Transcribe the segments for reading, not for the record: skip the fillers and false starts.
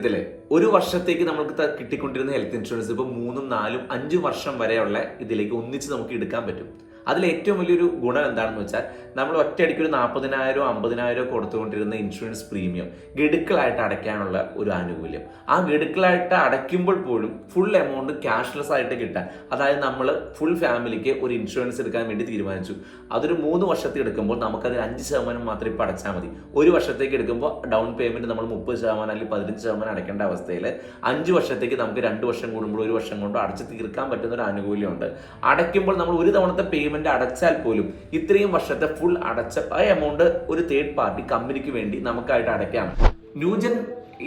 ഇതിലെ ഒരു വർഷത്തേക്ക് നമുക്ക് കിട്ടിക്കൊണ്ടിരുന്ന ഹെൽത്ത് ഇൻഷുറൻസ് ഇപ്പോൾ 3, 4, 5 വർഷം വരെയുള്ള ഇതിലേക്ക് ഒന്നിച്ച് നമുക്ക് എടുക്കാൻ പറ്റും. അതിൽ ഏറ്റവും വലിയൊരു ഗുണം എന്താണെന്ന് വെച്ചാൽ നമ്മൾ ഒറ്റയടിക്ക് ഒരു 40,000 50,000 കൊടുത്തുകൊണ്ടിരുന്ന ഇൻഷുറൻസ് പ്രീമിയം ഗഡുക്കളായിട്ട് അടയ്ക്കാനുള്ള ഒരു ആനുകൂല്യം. ആ ഗഡുക്കളായിട്ട് അടയ്ക്കുമ്പോൾ പോലും ഫുൾ എമൗണ്ട് ക്യാഷ്ലെസ് ആയിട്ട് കിട്ടാൻ, അതായത് നമ്മൾ ഫുൾ ഫാമിലിക്ക് ഒരു ഇൻഷുറൻസ് എടുക്കാൻ വേണ്ടി തീരുമാനിച്ചു. അതൊരു 3 വർഷത്തേക്ക് എടുക്കുമ്പോൾ നമുക്കത് 5% മാത്രം ഇപ്പോൾ അടച്ചാൽ മതി. ഒരു വർഷത്തേക്ക് എടുക്കുമ്പോൾ ഡൗൺ പേയ്മെന്റ് നമ്മൾ 30% അല്ലെങ്കിൽ 15% അടയ്ക്കേണ്ട അവസ്ഥയിൽ 5 വർഷത്തേക്ക് നമുക്ക് 2 വർഷം കൂടുമ്പോൾ 1 വർഷം കൊണ്ടോ അടച്ച് തീർക്കാൻ പറ്റുന്ന ഒരു ആനുകൂല്യമുണ്ട്. അടയ്ക്കുമ്പോൾ നമ്മൾ ഒരു തവണത്തെ പേയ്മെന്റ് അടച്ചാൽ പോലും ഇത്രയും വർഷത്തെ ഫുൾ അടച്ച ആ എമൗണ്ട് ഒരു തേർഡ് പാർട്ടി കമ്പനിക്ക് വേണ്ടി നമുക്കായിട്ട് അടയ്ക്കാം. ന്യൂജൻ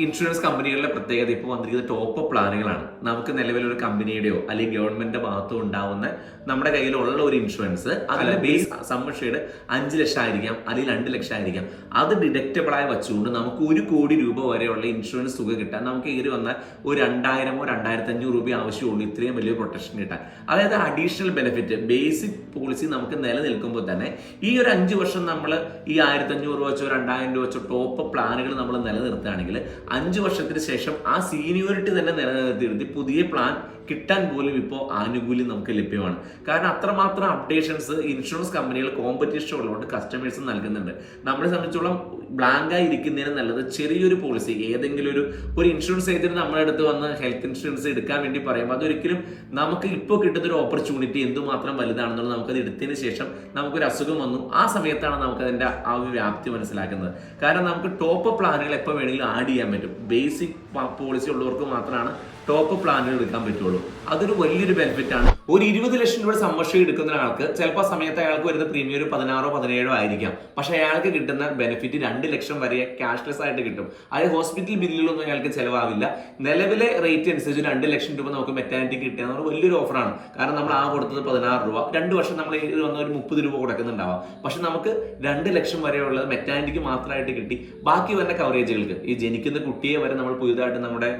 ഇൻഷുറൻസ് കമ്പനികളുടെ പ്രത്യേകത ഇപ്പോൾ വന്നിരിക്കുന്ന ടോപ്പ് അപ്പ് പ്ലാനുകളാണ്. നമുക്ക് നിലവിൽ ഒരു കമ്പനിയുടെയോ അല്ലെങ്കിൽ ഗവൺമെന്റിന്റെ ഭാഗത്തോ ഉണ്ടാവുന്ന നമ്മുടെ കയ്യിലുള്ള ഒരു ഇൻഷുറൻസ് അതിലെ ബേസ് സമ്മർഷേഡ് 5 ലക്ഷം ആയിരിക്കാം, അല്ലെങ്കിൽ 2 ലക്ഷം ആയിരിക്കാം. അത് ഡിഡക്റ്റബിൾ ആയി വെച്ചുകൊണ്ട് നമുക്ക് 1 കോടി രൂപ വരെയുള്ള ഇൻഷുറൻസ് തുക കിട്ടാൻ നമുക്ക് ഏറി വന്നാൽ ഒരു 2000 2500 രൂപ ആവശ്യമുള്ളൂ ഇത്രയും വലിയ പ്രൊട്ടക്ഷൻ കിട്ടാൻ. അതായത് അഡീഷണൽ ബെനിഫിറ്റ് ബേസിക് പോളിസി നമുക്ക് നിലനിൽക്കുമ്പോൾ തന്നെ ഈ ഒരു 5 വർഷം നമ്മൾ ഈ 1500 വെച്ചോ 2000 രൂപ വെച്ചോ ടോപ്പ് പ്ലാനുകൾ നമ്മൾ നിലനിർത്തുകയാണെങ്കിൽ 5 വർഷത്തിന് ശേഷം ആ സീനിയോറിറ്റി തന്നെ നിലനിർത്തി പുതിയ പ്ലാൻ കിട്ടാൻ പോലും ഇപ്പോൾ ആനുകൂല്യം നമുക്ക് ലഭ്യമാണ്. കാരണം അത്രമാത്രം അപ്ഡേഷൻസ് ഇൻഷുറൻസ് കമ്പനികൾ കോമ്പറ്റീഷൻ ഉള്ളതുകൊണ്ട് കസ്റ്റമേഴ്സ് നൽകുന്നുണ്ട്. നമ്മളെ സംബന്ധിച്ചോളം ബ്ലാങ്കായി ഇരിക്കുന്നതിന് നല്ലത് ചെറിയൊരു പോളിസി ഏതെങ്കിലും ഒരു ഇൻഷുറൻസ് ഏജന്റ് നമ്മുടെ അടുത്ത് വന്ന് ഹെൽത്ത് ഇൻഷുറൻസ് എടുക്കാൻ വേണ്ടി പറയുമ്പോൾ അതൊരിക്കലും നമുക്ക് ഇപ്പോൾ കിട്ടുന്ന ഒരു ഓപ്പർച്യൂണിറ്റി എന്തുമാത്രം വലുതാണെന്നുള്ളത് നമുക്കത് എടുത്തതിന് ശേഷം നമുക്കൊരു അസുഖം വന്നു ആ സമയത്താണ് നമുക്കതിൻ്റെ ആ ഒരു വ്യാപ്തി മനസ്സിലാക്കുന്നത്. കാരണം നമുക്ക് ടോപ്പ് പ്ലാനുകൾ എപ്പോൾ വേണമെങ്കിലും ആഡ് ചെയ്യാൻ പറ്റും. ബേസിക് പോളിസി ഉള്ളവർക്ക് മാത്രമാണ് ടോപ്പ് പ്ലാനുകൾ എടുക്കാൻ പറ്റുള്ളൂ. അതൊരു വലിയൊരു ബെനിഫിറ്റ് ആണ്. ഒരു 20 ലക്ഷം രൂപ സമ്മർഷം എടുക്കുന്ന ഒരാൾക്ക് ചിലപ്പോൾ സമയത്ത് അയാൾക്ക് വരുന്ന പ്രീമിയം ഒരു 16 17 ആയിരിക്കാം. പക്ഷെ അയാൾക്ക് കിട്ടുന്ന ബെനിഫിറ്റ് 2 ലക്ഷം വരെ ക്യാഷ്ലെസ് ആയിട്ട് കിട്ടും. അത് ഹോസ്പിറ്റൽ ബില്ലുകളൊന്നും അയാൾക്ക് ചിലവാവില്ല. നിലവിലെ റേറ്റ് അനുസരിച്ച് 2 ലക്ഷം രൂപ നമുക്ക് മെറ്റാനിറ്റി കിട്ടുക എന്നുള്ള വലിയൊരു ഓഫറാണ്. കാരണം നമ്മൾ ആ കൊടുത്തത് 16 രൂപ, 2 വർഷം നമ്മൾ വന്ന ഒരു 30 രൂപ കൊടുക്കുന്നുണ്ടാവാം. പക്ഷെ നമുക്ക് 2 ലക്ഷം വരെയുള്ളത് മെറ്റാനിറ്റിക്ക് മാത്രമായിട്ട് കിട്ടി. ബാക്കി വരുന്ന കവറേജുകൾക്ക് ഈ ജനിക്കുന്ന കുട്ടിയെ വരെ നമ്മൾ പുതുതായിട്ട് നമ്മുടെ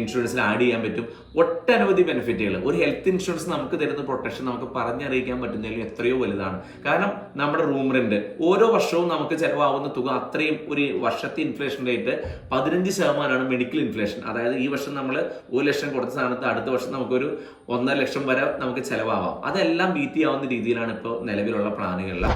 ഇൻഷുറൻസിൽ ആഡ് ചെയ്യാൻ പറ്റും. ഒട്ടനവധി ബെനിഫിറ്റുകൾ. ഒരു ഹെൽത്ത് ഇൻഷുറൻസ് നമുക്ക് തരുന്ന പ്രൊട്ടക്ഷൻ നമുക്ക് പറഞ്ഞറിയിക്കാൻ പറ്റുന്നതിലും എത്രയോ വലുതാണ്. കാരണം നമ്മുടെ റൂം റെന്റ് ഓരോ വർഷവും നമുക്ക് ചിലവാകുന്ന തുക അത്രയും ഒരു വർഷത്തെ ഇൻഫ്ലേഷൻ റേറ്റ് 15% മെഡിക്കൽ ഇൻഫ്ലേഷൻ. അതായത് ഈ വർഷം നമ്മൾ 1 ലക്ഷം കൊടുത്ത സ്ഥാനത്ത് അടുത്ത വർഷം നമുക്കൊരു 1.5 ലക്ഷം വരെ നമുക്ക് ചിലവാവാം. അതെല്ലാം ബീറ്റ് ചെയ്യാവുന്ന രീതിയിലാണ് ഇപ്പോൾ നിലവിലുള്ള പ്ലാനുകളിൽ.